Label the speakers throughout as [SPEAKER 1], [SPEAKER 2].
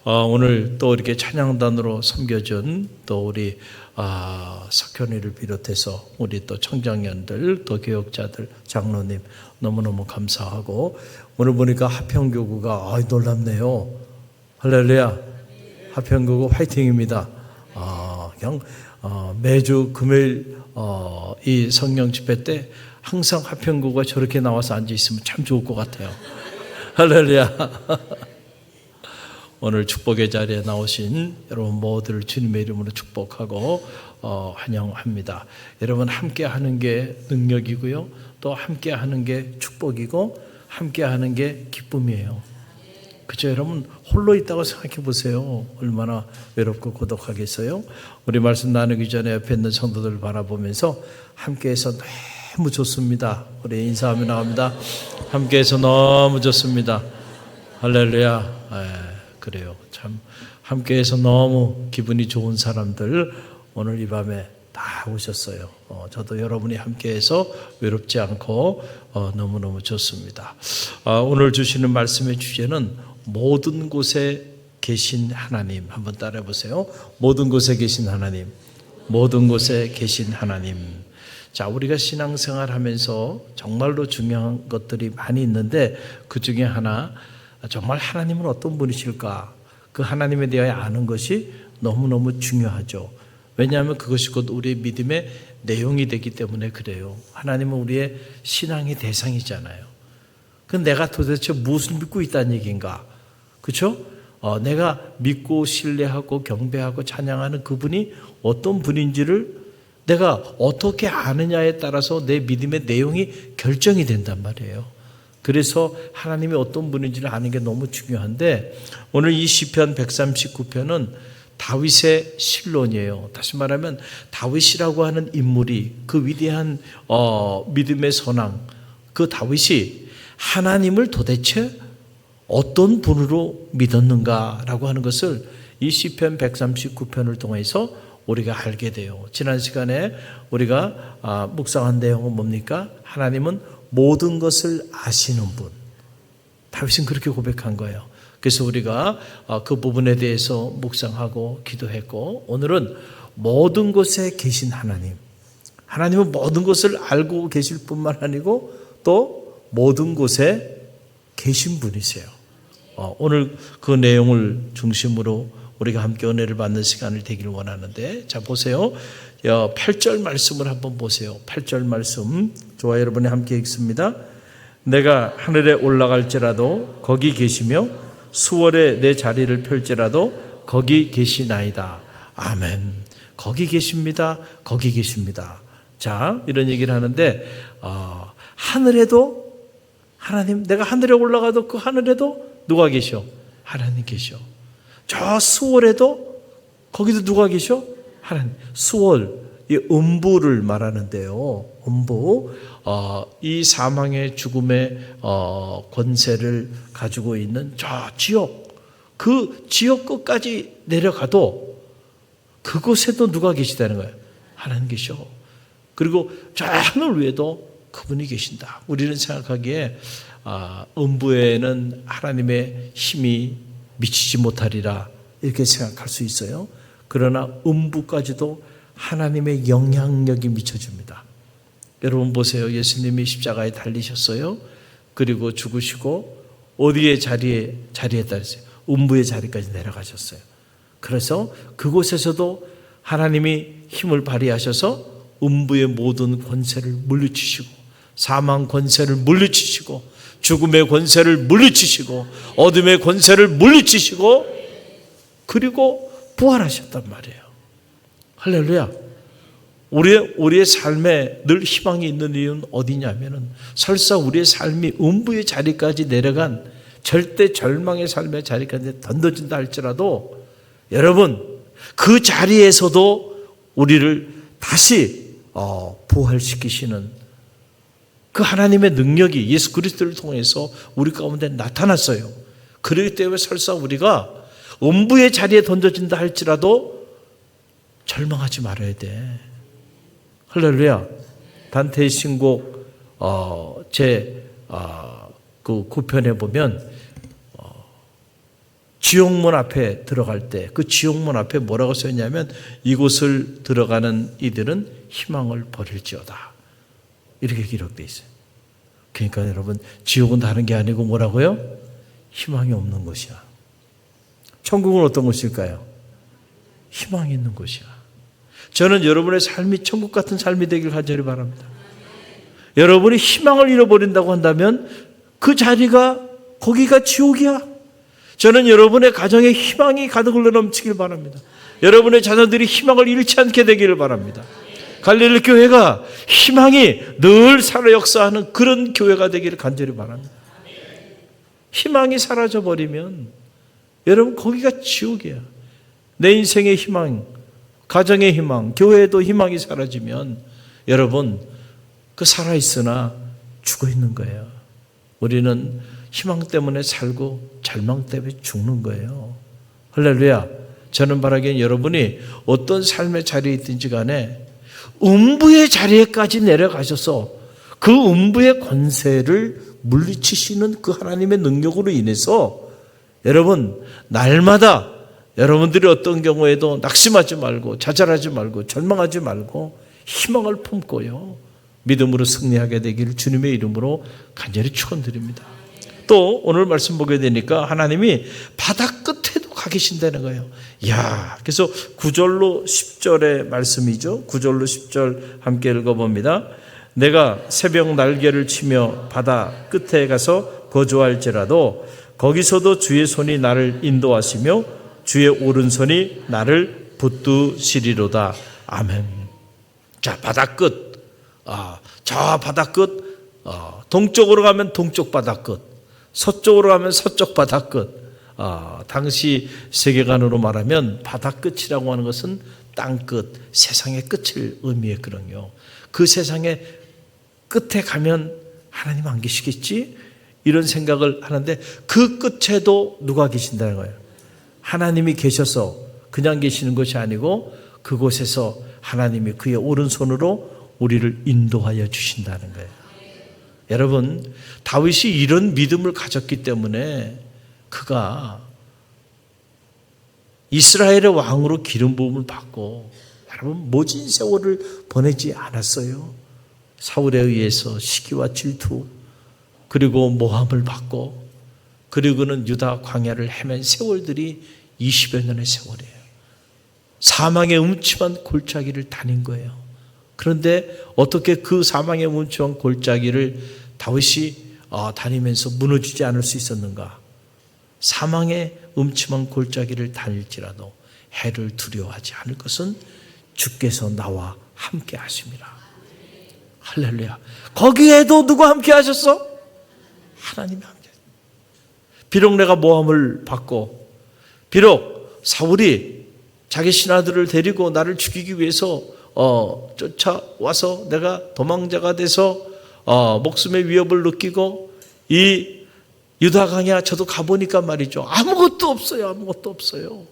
[SPEAKER 1] 오늘 또 이렇게 찬양단으로 섬겨준 또 우리 석현이를 비롯해서 우리 또 청장년들 또 교역자들 장로님 너무너무 감사하고 오늘 보니까 하평교구가 놀랍네요. 할렐루야. 하평교구 화이팅입니다. 그냥 매주 금요일 이 성령 집회 때 항상 하평교구가 저렇게 나와서 앉아 있으면 참 좋을 것 같아요. 할렐루야. 오늘 축복의 자리에 나오신 여러분 모두를 주님의 이름으로 축복하고 환영합니다. 여러분 함께 하는 게 능력이고요. 또 함께 하는 게 축복이고 함께 하는 게 기쁨이에요. 그죠? 여러분 홀로 있다고 생각해 보세요. 얼마나 외롭고 고독하겠어요? 우리 말씀 나누기 전에 옆에 있는 성도들 바라보면서 함께해서 너무 좋습니다. 우리 인사하며 나옵니다. 함께해서 너무 좋습니다. 할렐루야. 그래요. 참 함께해서 너무 기분이 좋은 사람들 오늘 이 밤에 다 오셨어요. 저도 여러분이 함께해서 외롭지 않고 너무너무 좋습니다. 오늘 주시는 말씀의 주제는 모든 곳에 계신 하나님. 한번 따라해 보세요. 모든 곳에 계신 하나님. 모든 곳에 계신 하나님. 자, 우리가 신앙생활 하면서 정말로 중요한 것들이 많이 있는데 그 중에 하나 정말 하나님은 어떤 분이실까? 그 하나님에 대하여 아는 것이 너무너무 중요하죠. 왜냐하면 그것이 곧 우리의 믿음의 내용이 되기 때문에 그래요. 하나님은 우리의 신앙의 대상이잖아요. 그럼 내가 도대체 무엇을 믿고 있다는 얘기인가? 그렇죠? 내가 믿고 신뢰하고 경배하고 찬양하는 그분이 어떤 분인지를 내가 어떻게 아느냐에 따라서 내 믿음의 내용이 결정이 된단 말이에요. 그래서 하나님이 어떤 분인지를 아는 게 너무 중요한데 오늘 이 시편 139편은 다윗의 신론이에요. 다시 말하면 다윗이라고 하는 인물이 그 위대한 믿음의 선왕 그 다윗이 하나님을 도대체 어떤 분으로 믿었는가라고 하는 것을 이 시편 139편을 통해서 우리가 알게 돼요. 지난 시간에 우리가 묵상한 내용은 뭡니까? 하나님은 모든 것을 아시는 분. 다윗은 그렇게 고백한 거예요. 그래서 우리가 그 부분에 대해서 묵상하고 기도했고 오늘은 모든 곳에 계신 하나님. 하나님은 모든 것을 알고 계실 뿐만 아니고 또 모든 곳에 계신 분이세요. 오늘 그 내용을 중심으로 우리가 함께 은혜를 받는 시간을 되기를 원하는데 자 보세요. 8절 말씀을 한번 보세요. 8절 말씀 저와 여러분이 함께 읽습니다. 내가 하늘에 올라갈지라도 거기 계시며 수월에 내 자리를 펼지라도 거기 계시나이다. 아멘. 거기 계십니다. 거기 계십니다. 자 이런 얘기를 하는데 하늘에도 하나님 내가 하늘에 올라가도 그 하늘에도 누가 계셔? 하나님 계셔. 저 수월에도 거기도 누가 계셔? 하나님. 수월, 이 음부를 말하는데요. 음부, 이 사망의 죽음의 권세를 가지고 있는 저 지옥, 그 지옥 끝까지 내려가도 그곳에도 누가 계시다는 거예요? 하나님 계셔. 그리고 저 하늘 위에도 그분이 계신다. 우리는 생각하기에 음부에는 하나님의 힘이 미치지 못하리라 이렇게 생각할 수 있어요. 그러나 음부까지도 하나님의 영향력이 미쳐집니다. 여러분 보세요. 예수님이 십자가에 달리셨어요. 그리고 죽으시고 어디의 자리에 달렸어요? 음부의 자리까지 내려가셨어요. 그래서 그곳에서도 하나님이 힘을 발휘하셔서 음부의 모든 권세를 물리치시고 사망 권세를 물리치시고 죽음의 권세를 물리치시고 어둠의 권세를 물리치시고 그리고 부활하셨단 말이에요. 할렐루야. 우리의 삶에 늘 희망이 있는 이유는 어디냐면은 설사 우리의 삶이 음부의 자리까지 내려간 절대 절망의 삶의 자리까지 던져진다 할지라도 여러분 그 자리에서도 우리를 다시 부활시키시는 그 하나님의 능력이 예수 그리스도를 통해서 우리 가운데 나타났어요. 그렇기 때문에 설사 우리가 음부의 자리에 던져진다 할지라도 절망하지 말아야 돼. 할렐루야. 단테의 신곡 제 그 9편에 보면 지옥문 앞에 들어갈 때 그 지옥문 앞에 뭐라고 써있냐면 이곳을 들어가는 이들은 희망을 버릴지어다. 이렇게 기록되어 있어요. 그러니까 여러분 지옥은 다른 게 아니고 뭐라고요? 희망이 없는 곳이야. 천국은 어떤 곳일까요? 희망이 있는 곳이야. 저는 여러분의 삶이 천국 같은 삶이 되길 간절히 바랍니다. 여러분이 희망을 잃어버린다고 한다면 그 자리가 거기가 지옥이야. 저는 여러분의 가정에 희망이 가득 흘러넘치길 바랍니다. 여러분의 자녀들이 희망을 잃지 않게 되기를 바랍니다. 갈릴리 교회가 희망이 늘 살아 역사하는 그런 교회가 되기를 간절히 바랍니다. 희망이 사라져버리면 여러분 거기가 지옥이야. 내 인생의 희망, 가정의 희망, 교회에도 희망이 사라지면 여러분 그 살아있으나 죽어있는 거예요. 우리는 희망 때문에 살고 절망 때문에 죽는 거예요. 할렐루야. 저는 바라기엔 여러분이 어떤 삶의 자리에 있든지 간에 음부의 자리에까지 내려가셔서 그 음부의 권세를 물리치시는 그 하나님의 능력으로 인해서 여러분 날마다 여러분들이 어떤 경우에도 낙심하지 말고 좌절하지 말고 절망하지 말고 희망을 품고요. 믿음으로 승리하게 되기를 주님의 이름으로 간절히 축원드립니다. 또 오늘 말씀 보게 되니까 하나님이 바다 끝에도 가 계신다는 거예요. 이야, 그래서 9절로 10절의 말씀이죠. 9절로 10절 함께 읽어봅니다. 내가 새벽 날개를 치며 바다 끝에 가서 거주할지라도 거기서도 주의 손이 나를 인도하시며 주의 오른손이 나를 붙드시리로다. 아멘. 자, 바다 끝. 저 바다 끝. 동쪽으로 가면 동쪽 바다 끝. 서쪽으로 가면 서쪽 바다 끝. 당시 세계관으로 말하면 바다 끝이라고 하는 것은 땅 끝, 세상의 끝을 의미했거든요. 그 세상의 끝에 가면 하나님 안 계시겠지? 이런 생각을 하는데 그 끝에도 누가 계신다는 거예요. 하나님이 계셔서 그냥 계시는 것이 아니고 그곳에서 하나님이 그의 오른손으로 우리를 인도하여 주신다는 거예요. 여러분, 다윗이 이런 믿음을 가졌기 때문에 그가 이스라엘의 왕으로 기름 부음을 받고 여러분 모진 세월을 보내지 않았어요. 사울에 의해서 시기와 질투 그리고 모함을 받고 그리고는 유다 광야를 헤맨 세월들이 20여 년의 세월이에요. 사망의 음침한 골짜기를 다닌 거예요. 그런데 어떻게 그 사망의 음침한 골짜기를 다윗이 다니면서 무너지지 않을 수 있었는가? 사망의 음침한 골짜기를 다닐지라도 해를 두려워하지 않을 것은 주께서 나와 함께 하십니다. 할렐루야. 거기에도 누가 함께 하셨어? 하나님이 함께. 비록 내가 모함을 받고 비록 사울이 자기 신하들을 데리고 나를 죽이기 위해서 쫓아와서 내가 도망자가 돼서 목숨의 위협을 느끼고 이 유다 강야 저도 가보니까 말이죠. 아무것도 없어요. 아무것도 없어요.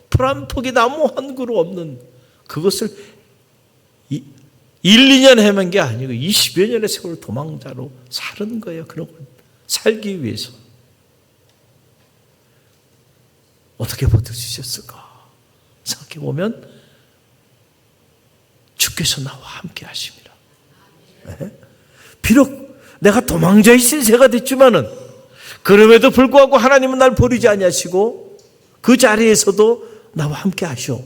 [SPEAKER 1] 풀 한 폭이 나무 한 그루 없는 그것을 1, 2년 헤맨 게 아니고 20여 년의 세월 도망자로 사는 거예요. 그런 걸 살기 위해서. 어떻게 버틸 수 있었을까? 생각해보면 주께서 나와 함께 하십니다. 네? 비록 내가 도망자의 신세가 됐지만은 그럼에도 불구하고 하나님은 날 버리지 아니하시고 그 자리에서도 나와 함께 하셔.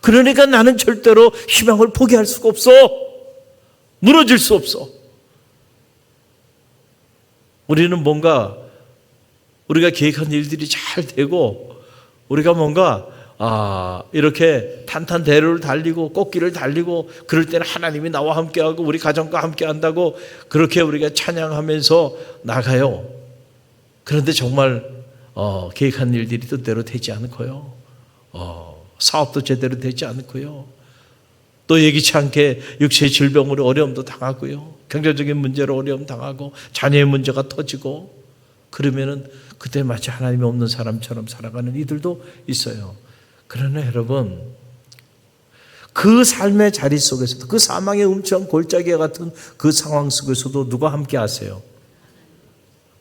[SPEAKER 1] 그러니까 나는 절대로 희망을 포기할 수가 없어. 무너질 수 없어. 우리는 뭔가 우리가 계획한 일들이 잘 되고 우리가 뭔가 이렇게 탄탄대로를 달리고 꽃길을 달리고 그럴 때는 하나님이 나와 함께하고 우리 가정과 함께한다고 그렇게 우리가 찬양하면서 나가요. 그런데 정말 계획한 일들이 뜻대로 되지 않고요. 사업도 제대로 되지 않고요. 또 예기치 않게 육체의 질병으로 어려움도 당하고요. 경제적인 문제로 어려움 당하고 자녀의 문제가 터지고 그러면은 그때 마치 하나님이 없는 사람처럼 살아가는 이들도 있어요. 그러나 여러분 그 삶의 자리 속에서도 그 사망의 음침한 골짜기와 같은 그 상황 속에서도 누가 함께 하세요?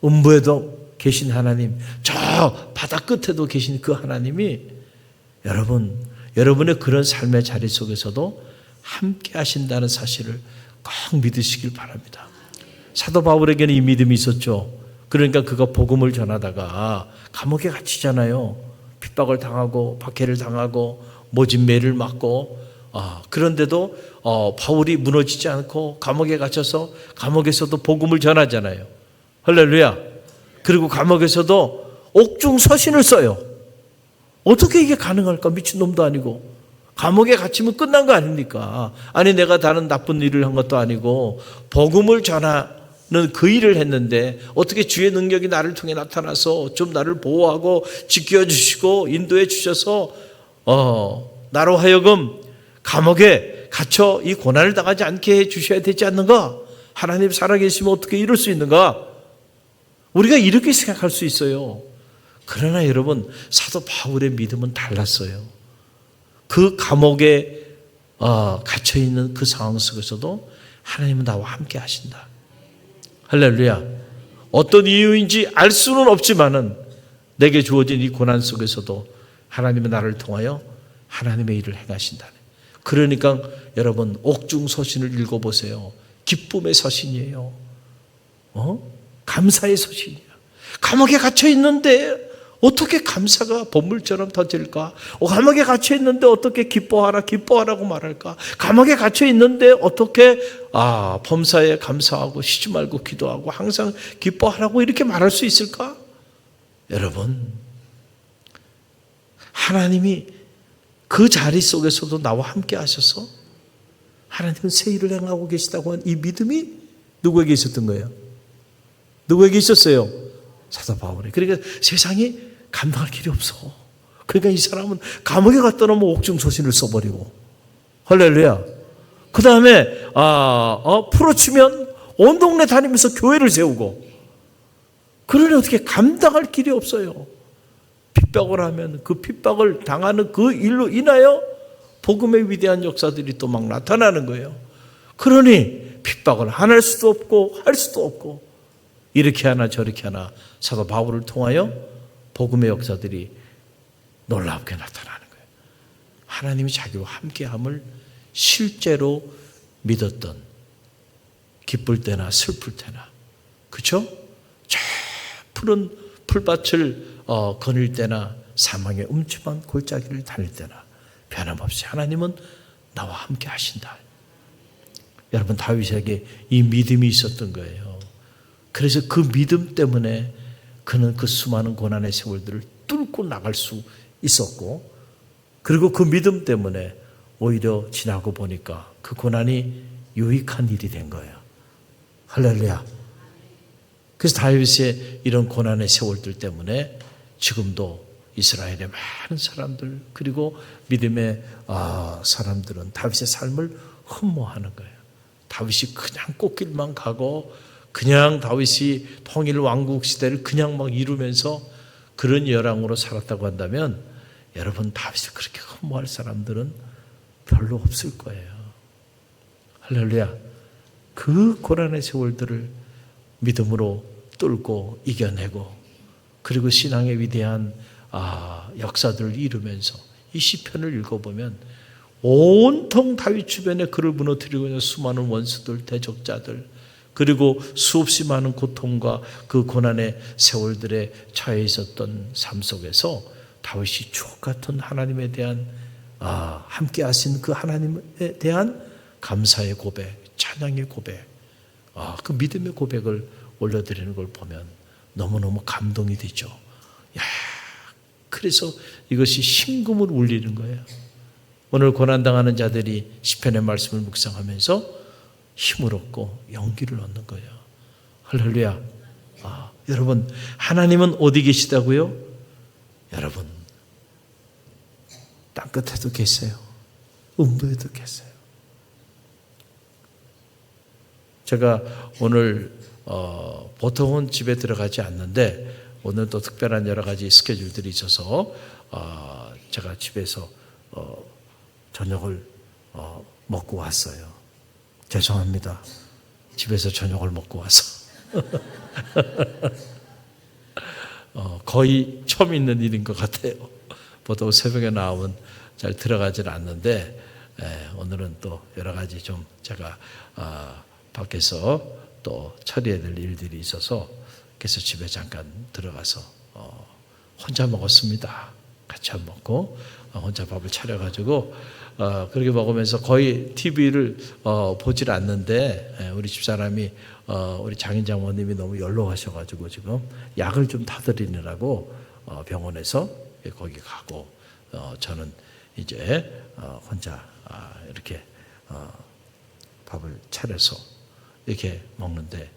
[SPEAKER 1] 음부에도 계신 하나님, 저 바다 끝에도 계신 그 하나님이 여러분의 그런 삶의 자리 속에서도 함께 하신다는 사실을 꼭 믿으시길 바랍니다. 사도 바울에게는 이 믿음이 있었죠. 그러니까 그가 복음을 전하다가 감옥에 갇히잖아요. 핍박을 당하고 박해를 당하고 모진 매를 맞고 그런데도 바울이 무너지지 않고 감옥에 갇혀서 감옥에서도 복음을 전하잖아요. 할렐루야. 그리고 감옥에서도 옥중 서신을 써요. 어떻게 이게 가능할까? 미친놈도 아니고. 감옥에 갇히면 끝난 거 아닙니까? 아니 내가 다른 나쁜 일을 한 것도 아니고 복음을 전하는 그 일을 했는데 어떻게 주의 능력이 나를 통해 나타나서 좀 나를 보호하고 지켜주시고 인도해 주셔서 나로 하여금 감옥에 갇혀 이 고난을 당하지 않게 해 주셔야 되지 않는가? 하나님 살아계시면 어떻게 이럴 수 있는가? 우리가 이렇게 생각할 수 있어요. 그러나 여러분, 사도 바울의 믿음은 달랐어요. 그 감옥에 갇혀있는 그 상황 속에서도 하나님은 나와 함께 하신다. 할렐루야. 어떤 이유인지 알 수는 없지만은 내게 주어진 이 고난 속에서도 하나님은 나를 통하여 하나님의 일을 행하신다. 그러니까 여러분 옥중 서신을 읽어보세요. 기쁨의 서신이에요. 감사의 서신이야. 감옥에 갇혀 있는데 어떻게 감사가 본물처럼 터질까? 감옥에 갇혀 있는데 어떻게 기뻐하라고 말할까? 감옥에 갇혀 있는데 어떻게 범사에 감사하고 쉬지 말고 기도하고 항상 기뻐하라고 이렇게 말할 수 있을까? 여러분, 하나님이 그 자리 속에서도 나와 함께 하셔서 하나님은 새 일을 행하고 계시다고 한 이 믿음이 누구에게 있었던 거예요? 누구에게 있었어요? 사도 바울에. 그러니까 세상이 감당할 길이 없어. 그러니까 이 사람은 감옥에 갔다 놓으면 옥중 서신을 써버리고, 할렐루야. 그 다음에 풀어치면 온 동네 다니면서 교회를 세우고. 그러니 어떻게 감당할 길이 없어요. 핍박을 하면 그 핍박을 당하는 그 일로 인하여 복음의 위대한 역사들이 또 막 나타나는 거예요. 그러니 핍박을 안 할 수도 없고 할 수도 없고 이렇게 하나 저렇게 하나 사도 바울을 통하여 복음의 역사들이 놀랍게 나타나는 거예요. 하나님이 자기와 함께함을 실제로 믿었던, 기쁠 때나 슬플 때나, 그렇죠? 저 푸른 풀밭을 거닐 때나 사망의 음침한 골짜기를 다닐 때나 변함없이 하나님은 나와 함께 하신다. 여러분, 다윗에게 이 믿음이 있었던 거예요. 그래서 그 믿음 때문에 그는 그 수많은 고난의 세월들을 뚫고 나갈 수 있었고, 그리고 그 믿음 때문에 오히려 지나고 보니까 그 고난이 유익한 일이 된 거예요. 할렐루야. 그래서 다윗의 이런 고난의 세월들 때문에 지금도 이스라엘의 많은 사람들, 그리고 믿음의 사람들은 다윗의 삶을 흠모하는 거예요. 다윗이 그냥 꽃길만 가고 그냥 다윗이 통일 왕국 시대를 그냥 막 이루면서 그런 열왕으로 살았다고 한다면 여러분, 다윗을 그렇게 흠모할 사람들은 별로 없을 거예요. 할렐루야. 그 고난의 세월들을 믿음으로 뚫고 이겨내고, 그리고 신앙의 위대한 역사들을 이루면서 이 시편을 읽어보면 온통 다윗 주변에 그를 무너뜨리고 있는 수많은 원수들, 대적자들, 그리고 수없이 많은 고통과 그 고난의 세월들에 처해 있었던 삶 속에서 다윗이 주옥 같은 하나님에 대한 함께 하신 그 하나님에 대한 감사의 고백, 찬양의 고백, 그 믿음의 고백을 올려드리는 걸 보면 너무너무 감동이 되죠. 그래서 이것이 심금을 울리는 거예요. 오늘 고난당하는 자들이 시편의 말씀을 묵상하면서 힘을 얻고 용기를 얻는 거예요. 할렐루야. 여러분, 하나님은 어디 계시다고요? 여러분, 땅끝에도 계세요. 음부에도 계세요. 제가 오늘 보통은 집에 들어가지 않는데 오늘 또 특별한 여러 가지 스케줄들이 있어서 제가 집에서 저녁을 먹고 왔어요. 죄송합니다. 집에서 저녁을 먹고 와서. 거의 처음 있는 일인 것 같아요. 보통 새벽에 나오면 잘 들어가질 않는데 오늘은 또 여러 가지 좀 제가 밖에서 또 처리해야 될 일들이 있어서 그래서 집에 잠깐 들어가서 혼자 먹었습니다. 같이 안 먹고 혼자 밥을 차려가지고 그렇게 먹으면서 거의 TV를 보질 않는데 우리 집사람이 우리 장인 장모님이 너무 연로하셔가지고 지금 약을 좀 타드리느라고 병원에서 거기 가고 저는 이제 혼자 이렇게 밥을 차려서 이렇게 먹는데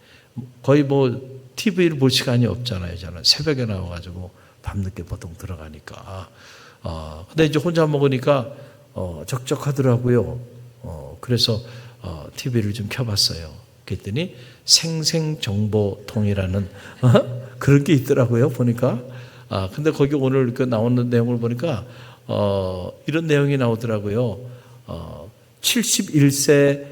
[SPEAKER 1] 거의 뭐 TV를 볼 시간이 없잖아요. 저는 새벽에 나와가지고 밤늦게 보통 들어가니까. 근데 이제 혼자 먹으니까 적적하더라고요. 그래서 TV를 좀 켜봤어요. 그랬더니 생생정보통이라는 그런 게 있더라고요. 보니까. 근데 거기 오늘 그 나오는 내용을 보니까 이런 내용이 나오더라고요. 71세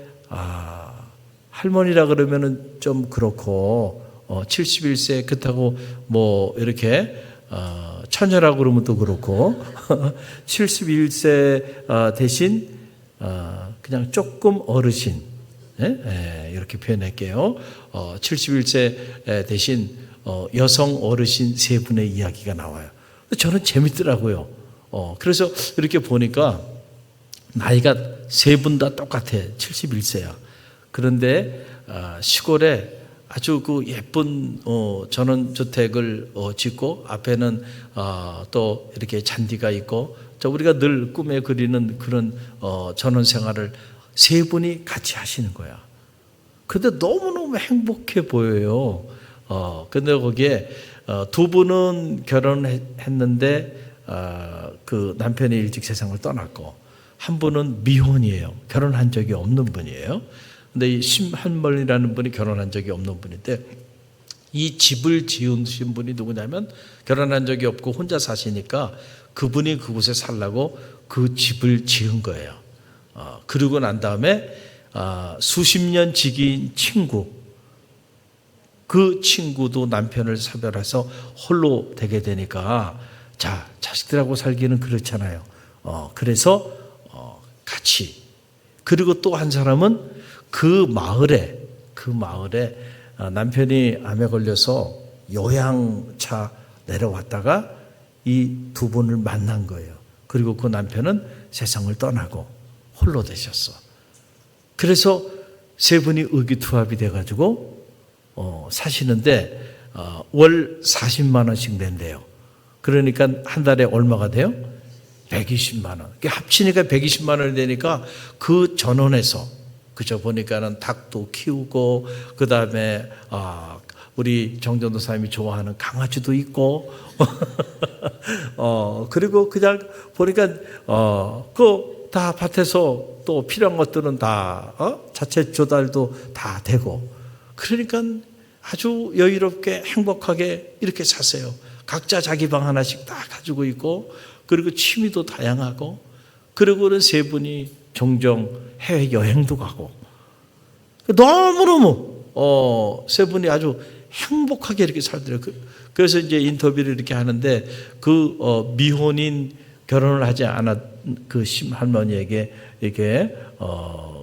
[SPEAKER 1] 할머니라 그러면은 좀 그렇고 71세 그렇다고 뭐 이렇게 처녀라고 그러면 또 그렇고 71세 대신 그냥 조금 어르신 이렇게 표현할게요. 71세 대신 여성 어르신 세 분의 이야기가 나와요. 저는 재밌더라고요. 그래서 이렇게 보니까 나이가 세 분 다 똑같아. 71세야. 그런데 시골에 아주 그 예쁜 전원주택을 짓고 앞에는 또 이렇게 잔디가 있고 우리가 늘 꿈에 그리는 그런 전원 생활을 세 분이 같이 하시는 거야. 근데 너무너무 행복해 보여요. 근데 거기에 두 분은 결혼했는데 그 남편이 일찍 세상을 떠났고 한 분은 미혼이에요. 결혼한 적이 없는 분이에요. 근데 이 심한벌이라는 분이 결혼한 적이 없는 분인데 이 집을 지으신 분이 누구냐면 결혼한 적이 없고 혼자 사시니까 그분이 그곳에 살라고 그 집을 지은 거예요. 그러고 난 다음에 수십 년 지기인 친구, 그 친구도 남편을 사별해서 홀로 되게 되니까 자, 자식들하고 살기는 그렇잖아요. 그래서 같이. 그리고 또 한 사람은 그 마을에 남편이 암에 걸려서 요양차 내려왔다가 이 두 분을 만난 거예요. 그리고 그 남편은 세상을 떠나고 홀로 되셨어. 그래서 세 분이 의기투합이 돼가지고 사시는데 월 40만 원씩 낸대요. 그러니까 한 달에 얼마가 돼요? 120만 원. 합치니까 120만 원이 되니까 그 전원에서 그저 보니까는 닭도 키우고 그 다음에 우리 정전도 사람이 좋아하는 강아지도 있고 그리고 그냥 보니까 그 다 밭에서 또 필요한 것들은 다 자체 조달도 다 되고 그러니까 아주 여유롭게 행복하게 이렇게 사세요. 각자 자기 방 하나씩 다 가지고 있고 그리고 취미도 다양하고 그리고는 세 분이 종종 해외 여행도 가고 너무너무 세 분이 아주 행복하게 이렇게 살더라고요. 그래서 이제 인터뷰를 이렇게 하는데 그 미혼인 결혼을 하지 않았 그 심할머니에게 이렇게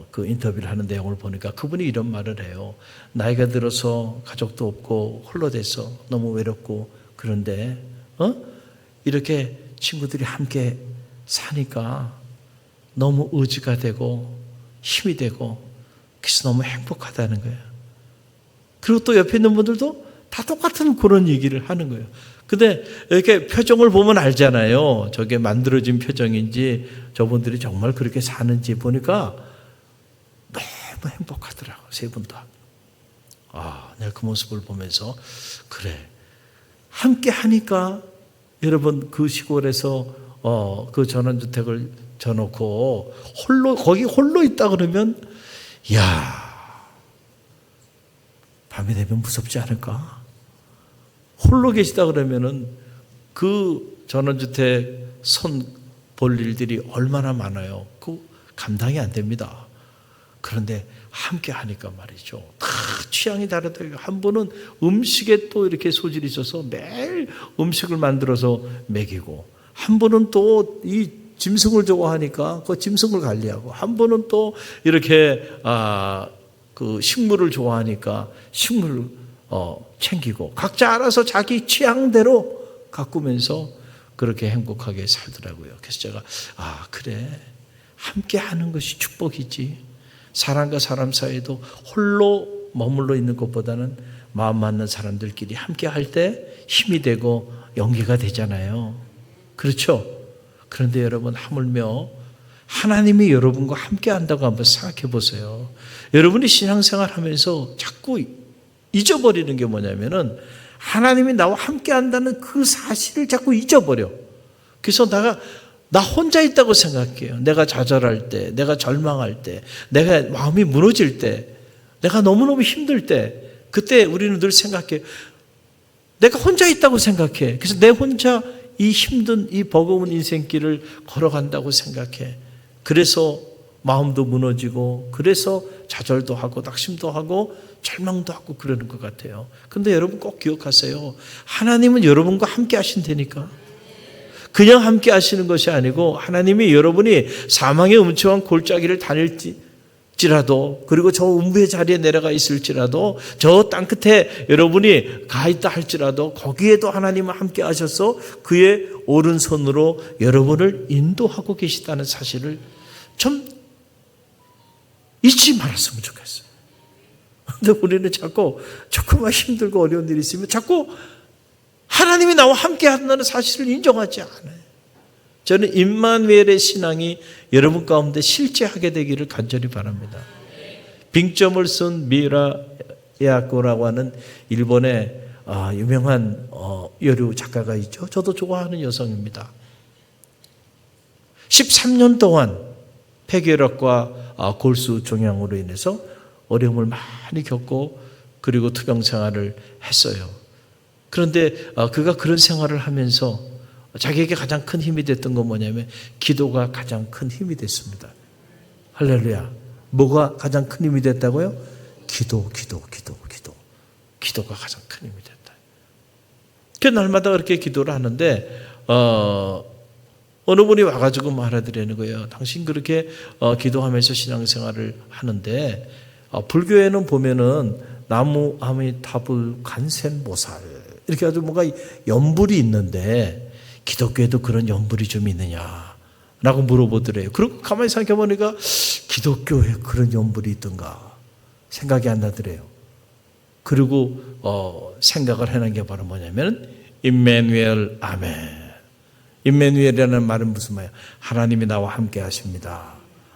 [SPEAKER 1] 그 인터뷰를 하는 내용을 보니까 그분이 이런 말을 해요. 나이가 들어서 가족도 없고 홀로 돼서 너무 외롭고 그런데 이렇게 친구들이 함께 사니까 너무 의지가 되고 힘이 되고 그래서 너무 행복하다는 거예요. 그리고 또 옆에 있는 분들도 다 똑같은 그런 얘기를 하는 거예요. 근데 이렇게 표정을 보면 알잖아요. 저게 만들어진 표정인지 저분들이 정말 그렇게 사는지 보니까 너무 행복하더라고요. 세 분 다. 내가 그 모습을 보면서 그래. 함께 하니까 여러분 그 시골에서 그 전원주택을 져놓고 거기 홀로 있다 그러면 밤이 되면 무섭지 않을까? 홀로 계시다 그러면은 그 전원주택 손 볼 일들이 얼마나 많아요. 그 감당이 안 됩니다. 그런데 함께 하니까 말이죠. 다 취향이 다르더라고요. 한 분은 음식에 또 이렇게 소질이 있어서 매일 음식을 만들어서 먹이고, 한 분은 또 이 짐승을 좋아하니까 그 짐승을 관리하고, 한 분은 또 이렇게 그 식물을 좋아하니까 식물을 챙기고, 각자 알아서 자기 취향대로 가꾸면서 그렇게 행복하게 살더라고요. 그래서 제가 그래, 함께 하는 것이 축복이지. 사람과 사람 사이도 홀로 머물러 있는 것보다는 마음 맞는 사람들끼리 함께 할 때 힘이 되고 용기가 되잖아요. 그렇죠? 그런데 여러분, 하물며 하나님이 여러분과 함께 한다고 한번 생각해 보세요. 여러분이 신앙생활 하면서 자꾸 잊어버리는 게 뭐냐면은, 하나님이 나와 함께 한다는 그 사실을 자꾸 잊어버려. 그래서 나 혼자 있다고 생각해요. 내가 좌절할 때, 내가 절망할 때, 내가 마음이 무너질 때, 내가 너무너무 힘들 때, 그때 우리는 늘 생각해. 내가 혼자 있다고 생각해. 그래서 내 혼자 이 힘든, 이 버거운 인생길을 걸어간다고 생각해. 그래서 마음도 무너지고, 그래서 좌절도 하고 낙심도 하고 절망도 하고 그러는 것 같아요. 그런데 여러분 꼭 기억하세요. 하나님은 여러분과 함께 하신다니까. 그냥 함께 하시는 것이 아니고, 하나님이 여러분이 사망의 음침한 골짜기를 다닐지라도, 그리고 저 음부의 자리에 내려가 있을지라도, 저 땅끝에 여러분이 가 있다 할지라도 거기에도 하나님은 함께 하셔서 그의 오른손으로 여러분을 인도하고 계시다는 사실을 좀 잊지 말았으면 좋겠어요. 그런데 우리는 자꾸 조금만 힘들고 어려운 일이 있으면 자꾸 하나님이 나와 함께 한다는 사실을 인정하지 않아요. 저는 임마누엘의 신앙이 여러분 가운데 실제하게 되기를 간절히 바랍니다. 빙점을 쓴 미라 에아코라고 하는 일본의 유명한 여류 작가가 있죠. 저도 좋아하는 여성입니다. 13년 동안 폐결핵과 골수 종양으로 인해서 어려움을 많이 겪고, 그리고 투병 생활을 했어요. 그런데 그가 그런 생활을 하면서 자기에게 가장 큰 힘이 됐던 건 뭐냐면, 기도가 가장 큰 힘이 됐습니다. 할렐루야. 뭐가 가장 큰 힘이 됐다고요? 기도가 가장 큰 힘이 됐다. 그 날마다 그렇게 기도를 하는데 어느 분이 와가지고 말해드리는 거예요. 당신 그렇게 기도하면서 신앙생활을 하는데, 불교에는 보면은 나무 아미타불 간센보살 이렇게 아주 뭔가 연불이 있는데, 기독교에도 그런 연불이 좀 있느냐라고 물어보더래요. 그리고 가만히 생각해 보니까 기독교에 그런 연불이 있던가 생각이 안 나더래요. 그리고 생각을 해낸 게 바로 뭐냐면, 임마누엘 아멘. 임마누엘이라는 말은 무슨 말이에요? 하나님이 나와 함께 하십니다.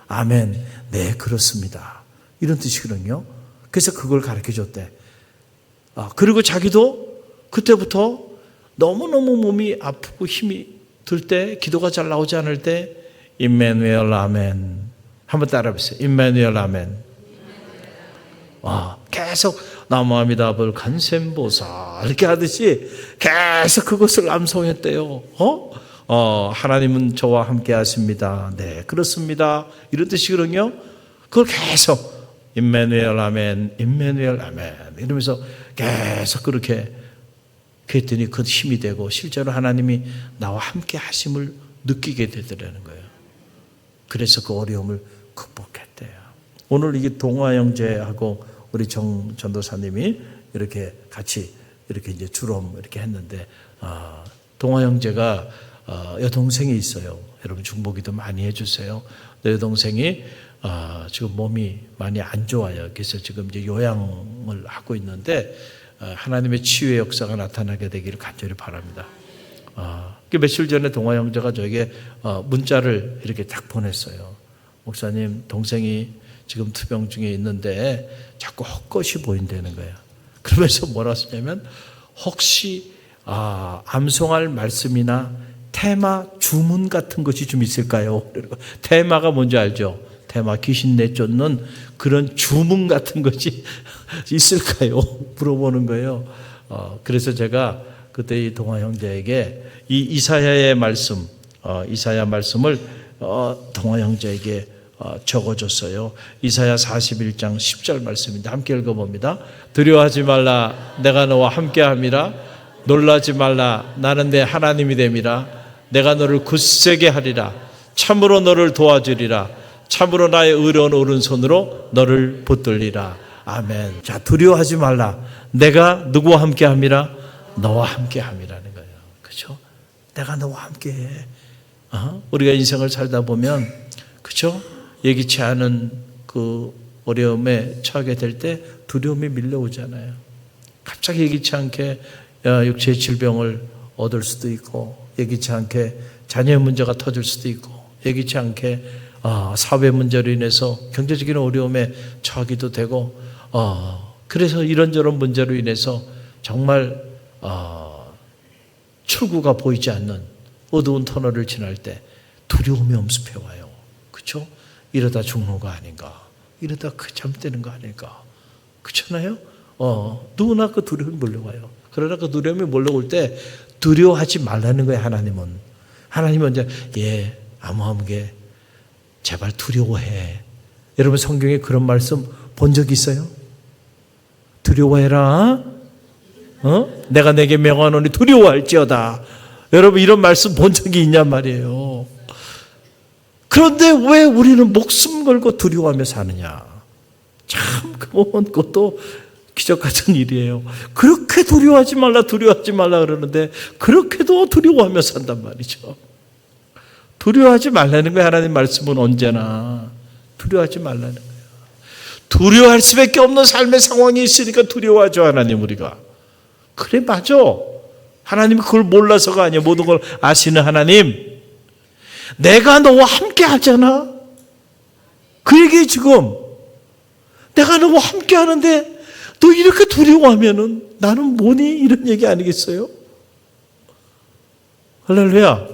[SPEAKER 1] 아멘. 네, 그렇습니다. 이런 뜻이거든요. 그래서 그걸 가르쳐 줬대. 그리고 자기도 그때부터 너무너무 몸이 아프고 힘이 들 때, 기도가 잘 나오지 않을 때, 임마누엘 아멘. 한번 따라 해보세요. 임마누엘 아멘. 계속 나무아미다불 간센보사 이렇게 하듯이 계속 그것을 암송했대요. 하나님은 저와 함께 하십니다. 네, 그렇습니다. 이런 뜻이거든요. 그걸 계속 임마누엘 아멘, 임마누엘 아멘 이러면서 계속 그렇게 그랬더니 그 힘이 되고, 실제로 하나님이 나와 함께 하심을 느끼게 되더라는 거예요. 그래서 그 어려움을 극복했대요. 오늘 이게 동화 형제하고 우리 정 전도사님이 이렇게 같이 이렇게 이제 주름 이렇게 했는데, 동화 형제가 여동생이 있어요. 여러분 중보기도 많이 해주세요. 여동생이 지금 몸이 많이 안 좋아요. 그래서 지금 이제 요양을 하고 있는데, 하나님의 치유의 역사가 나타나게 되기를 간절히 바랍니다. 며칠 전에 동화 형제가 저에게 문자를 이렇게 딱 보냈어요. 목사님, 동생이 지금 투병 중에 있는데 자꾸 헛것이 보인다는 거예요. 그러면서 뭐라 쓰냐면, 혹시 암송할 말씀이나 테마 주문 같은 것이 좀 있을까요? 테마가 뭔지 알죠? 테마, 귀신 내쫓는 그런 주문 같은 것이 있을까요? 물어보는 거예요. 그래서 제가 그때 이 동화 형제에게 이 이사야의 말씀, 이사야 말씀을 동화 형제에게 적어줬어요. 이사야 41장 10절 말씀인데 함께 읽어봅니다. 두려워하지 말라, 내가 너와 함께함이라. 놀라지 말라, 나는 내 하나님이 됨이라. 내가 너를 굳세게 하리라. 참으로 너를 도와주리라. 참으로 나의 의로운 오른손으로 너를 붙들리라. 아멘. 자, 두려워하지 말라. 내가 누구와 함께함이라? 너와 함께함이라는 거예요. 그렇죠? 내가 너와 함께해. 우리가 인생을 살다 보면, 그렇죠? 예기치 않은 그 어려움에 처하게 될 때 두려움이 밀려오잖아요. 갑자기 예기치 않게 육체의 질병을 얻을 수도 있고, 예기치 않게 자녀의 문제가 터질 수도 있고, 예기치 않게 사회 문제로 인해서 경제적인 어려움에 처하기도 되고, 그래서 이런저런 문제로 인해서 정말 출구가 보이지 않는 어두운 터널을 지날 때 두려움이 엄습해 와요. 그렇죠? 이러다 죽는 거 아닌가? 이러다 잘못되는 거 아닐까? 그렇잖아요? 누구나 그 두려움이 몰려와요. 그러나 그 두려움이 몰려올 때 두려워하지 말라는 거예요. 하나님은 이제 아무하게 제발 두려워해. 여러분 성경에 그런 말씀 본 적 있어요? 두려워해라. 내가 내게 명하노니 두려워할지어다. 여러분 이런 말씀 본 적이 있냔 말이에요. 그런데 왜 우리는 목숨 걸고 두려워하며 사느냐? 참 그것도 기적 같은 일이에요. 그렇게 두려워하지 말라 그러는데 그렇게도 두려워하며 산단 말이죠. 두려워하지 말라는 거예요. 하나님 말씀은 언제나 두려워하지 말라는 거예요. 두려워할 수밖에 없는 삶의 상황이 있으니까 두려워하죠. 하나님 우리가. 그래 맞아. 하나님이 그걸 몰라서가 아니에요. 모든 걸 아시는 하나님. 내가 너와 함께 하잖아. 그 얘기 지금 내가 너와 함께 하는데 너 이렇게 두려워하면은 나는 뭐니? 이런 얘기 아니겠어요? 할렐루야.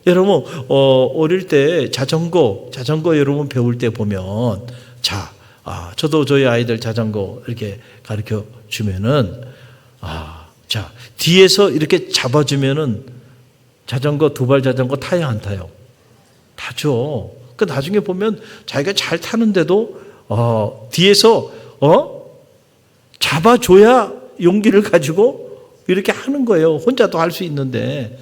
[SPEAKER 1] 여러분 어릴 때 자전거 여러분 배울 때 보면 저도 저희 아이들 자전거 이렇게 가르쳐 주면은 뒤에서 이렇게 잡아주면은 자전거 두발 자전거 타요 안 타요? 타죠. 그 나중에 보면 자기가 잘 타는데도 뒤에서 잡아줘야 용기를 가지고 이렇게 하는 거예요. 혼자도 할 수 있는데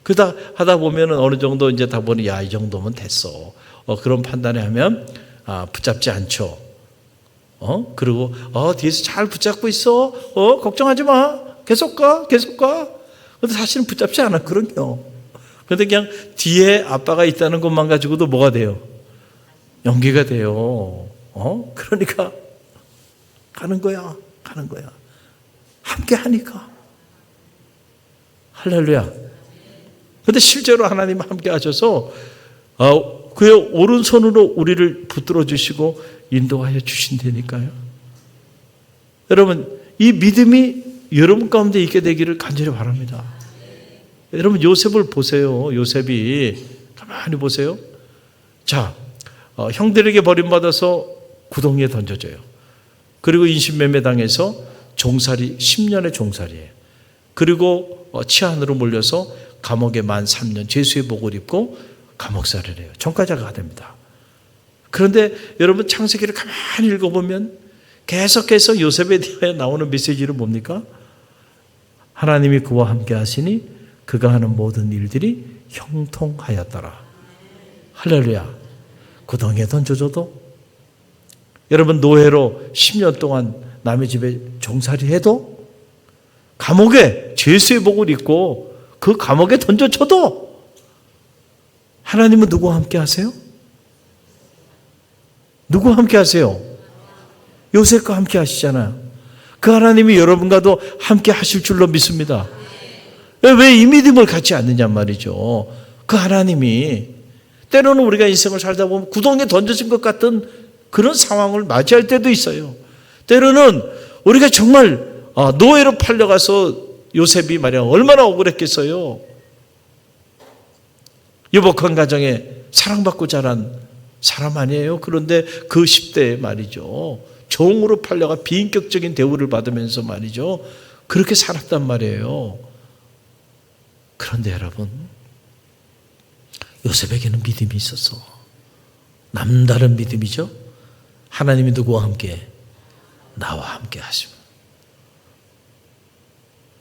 [SPEAKER 1] 그러다 하다 보면은 어느 정도 이제 다 보니 이 정도면 됐어. 그런 판단을 하면 붙잡지 않죠. 그리고 뒤에서 잘 붙잡고 있어. 걱정하지 마. 계속 가. 근데 사실은 붙잡지 않았거든요. 그런데 그냥 뒤에 아빠가 있다는 것만 가지고도 뭐가 돼요? 용기가 돼요. 그러니까 가는 거야. 함께 하니까. 할렐루야. 그런데 실제로 하나님 함께 하셔서 그의 오른손으로 우리를 붙들어 주시고 인도하여 주신다니까요. 여러분 이 믿음이 여러분 가운데 있게 되기를 간절히 바랍니다. 여러분 요셉을 보세요. 요셉이 가만히 보세요. 형들에게 버림받아서 구덩이에 던져져요. 그리고 인신매매당해서 10년의 종살이에요. 그리고 치안으로 몰려서 감옥에 만 3년 죄수의 복을 입고 감옥살이를 해요. 전과자가 됩니다. 그런데 여러분 창세기를 가만히 읽어보면 계속해서 요셉에 대하여 나오는 메시지는 뭡니까? 하나님이 그와 함께 하시니 그가 하는 모든 일들이 형통하였더라. 할렐루야. 구덩이에 던져줘도 여러분 노예로 10년 동안 남의 집에 종살이 해도 감옥에 죄수의 복을 입고 그 감옥에 던져줘도 하나님은 누구와 함께 하세요? 누구와 함께 하세요? 요셉과 함께 하시잖아요. 그 하나님이 여러분과도 함께 하실 줄로 믿습니다. 왜 이 믿음을 갖지 않느냐 말이죠. 그 하나님이 때로는 우리가 인생을 살다 보면 구덩이에 던져진 것 같은 그런 상황을 맞이할 때도 있어요. 때로는 우리가 정말 노예로 팔려가서 요셉이 말이야 얼마나 억울했겠어요. 유복한 가정에 사랑받고 자란 사람 아니에요. 그런데 그 10대에 말이죠. 종으로 팔려가 비인격적인 대우를 받으면서 말이죠. 그렇게 살았단 말이에요. 그런데 여러분 요셉에게는 믿음이 있었어. 남다른 믿음이죠. 하나님이 누구와 함께? 나와 함께 하시면.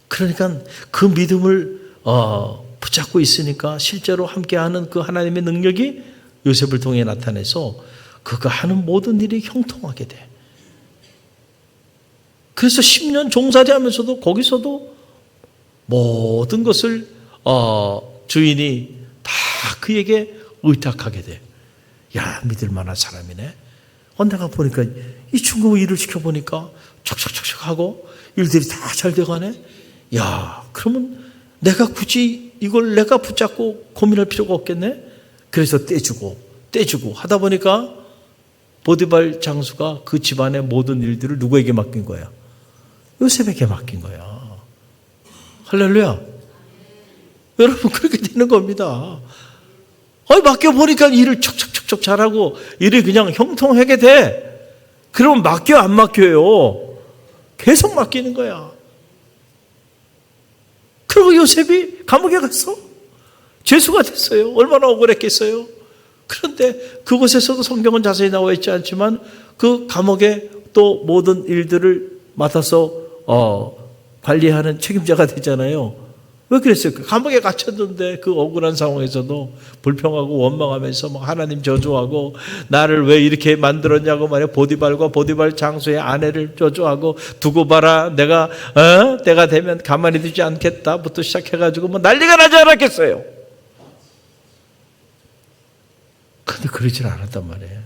[SPEAKER 1] 그러니까 그 믿음을 붙잡고 있으니까 실제로 함께하는 그 하나님의 능력이 요셉을 통해 나타내서 그가 하는 모든 일이 형통하게 돼. 그래서 10년 종살이 하면서도 거기서도 모든 것을 주인이 다 그에게 의탁하게 돼. 야, 믿을 만한 사람이네. 내가 보니까 이 친구 일을 시켜보니까 척척척척 하고 일들이 다 잘 돼가네. 야, 그러면 내가 굳이 이걸 내가 붙잡고 고민할 필요가 없겠네. 그래서 떼주고 하다 보니까 보디발 장수가 그 집안의 모든 일들을 누구에게 맡긴 거야? 요셉에게 맡긴 거야. 할렐루야. 여러분, 그렇게 되는 겁니다. 맡겨보니까 일을 척척척척 잘하고 일이 그냥 형통하게 돼. 그러면 맡겨 안 맡겨요? 계속 맡기는 거야. 그리고 요셉이 감옥에 갔어. 죄수가 됐어요. 얼마나 억울했겠어요. 그런데 그곳에서도 성경은 자세히 나와 있지 않지만 그 감옥에 또 모든 일들을 맡아서 관리하는 책임자가 되잖아요. 왜 그랬어요? 감옥에 갇혔는데 그 억울한 상황에서도 불평하고 원망하면서 하나님 저주하고 나를 왜 이렇게 만들었냐고 말이야. 보디발과 보디발 장수의 아내를 저주하고 두고 봐라. 내가 때가 되면 가만히 두지 않겠다부터 시작해가지고 난리가 나지 않았겠어요. 근데 그러질 않았단 말이에요.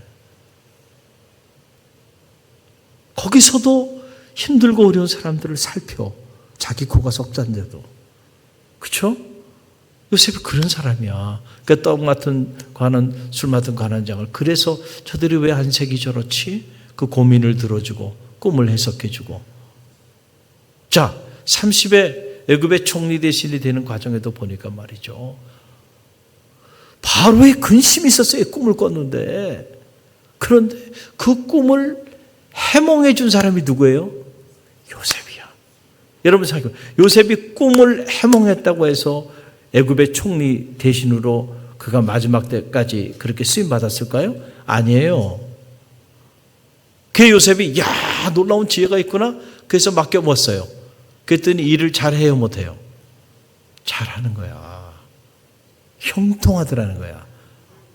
[SPEAKER 1] 거기서도 힘들고 어려운 사람들을 살펴. 자기 코가 석잔데도. 그렇죠? 요셉이 그런 사람이야. 그 떡 맡은 관원, 술 맡은 관원장을. 그래서 저들이 왜 안색이 저렇지? 그 고민을 들어주고 꿈을 해석해주고. 자, 30에 애굽의 총리 대신이 되는 과정에도 보니까 말이죠. 바로의 근심이 있었어요. 꿈을 꿨는데. 그런데 그 꿈을 해몽해 준 사람이 누구예요? 요셉이야. 여러분 생각해요. 요셉이 꿈을 해몽했다고 해서 애굽의 총리 대신으로 그가 마지막 때까지 그렇게 쓰임 받았을까요? 아니에요. 그 요셉이 야, 놀라운 지혜가 있구나. 그래서 맡겨먹었어요. 그랬더니 일을 잘해요, 못해요? 잘하는 거야. 형통하더라는 거야.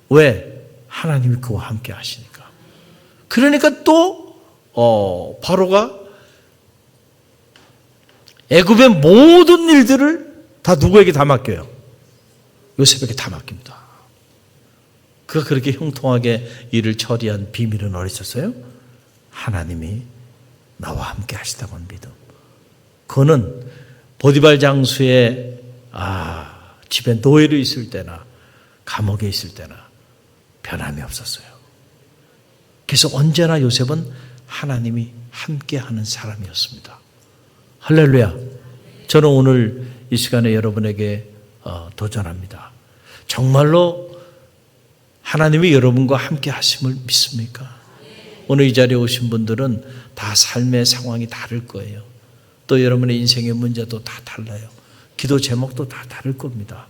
[SPEAKER 1] 왜? 하나님이 그와 함께 하시니까. 그러니까 또 바로가 애굽의 모든 일들을 다 누구에게 다 맡겨요? 요셉에게 다 맡깁니다. 그가 그렇게 형통하게 일을 처리한 비밀은 어디 있었어요? 하나님이 나와 함께 하시다고는 믿음. 그거는 보디발 장수의 집에 노예로 있을 때나 감옥에 있을 때나 변함이 없었어요. 그래서 언제나 요셉은 하나님이 함께하는 사람이었습니다. 할렐루야. 저는 오늘 이 시간에 여러분에게 도전합니다. 정말로 하나님이 여러분과 함께 하심을 믿습니까? 오늘 이 자리에 오신 분들은 다 삶의 상황이 다를 거예요. 또 여러분의 인생의 문제도 다 달라요. 기도 제목도 다 다를 겁니다.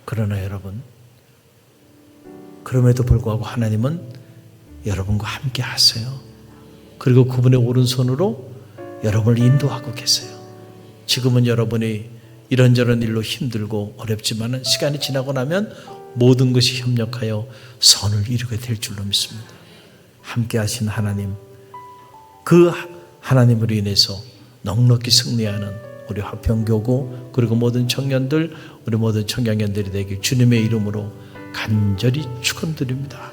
[SPEAKER 1] 그러나 여러분, 그럼에도 불구하고 하나님은 여러분과 함께 하세요. 그리고 그분의 오른손으로 여러분을 인도하고 계세요. 지금은 여러분이 이런저런 일로 힘들고 어렵지만 시간이 지나고 나면 모든 것이 협력하여 선을 이루게 될 줄로 믿습니다. 함께 하신 하나님, 그 하나님으로 인해서 넉넉히 승리하는 우리 화평교구 그리고 모든 청년들, 우리 모든 청년들이 되길 주님의 이름으로 간절히 축원드립니다.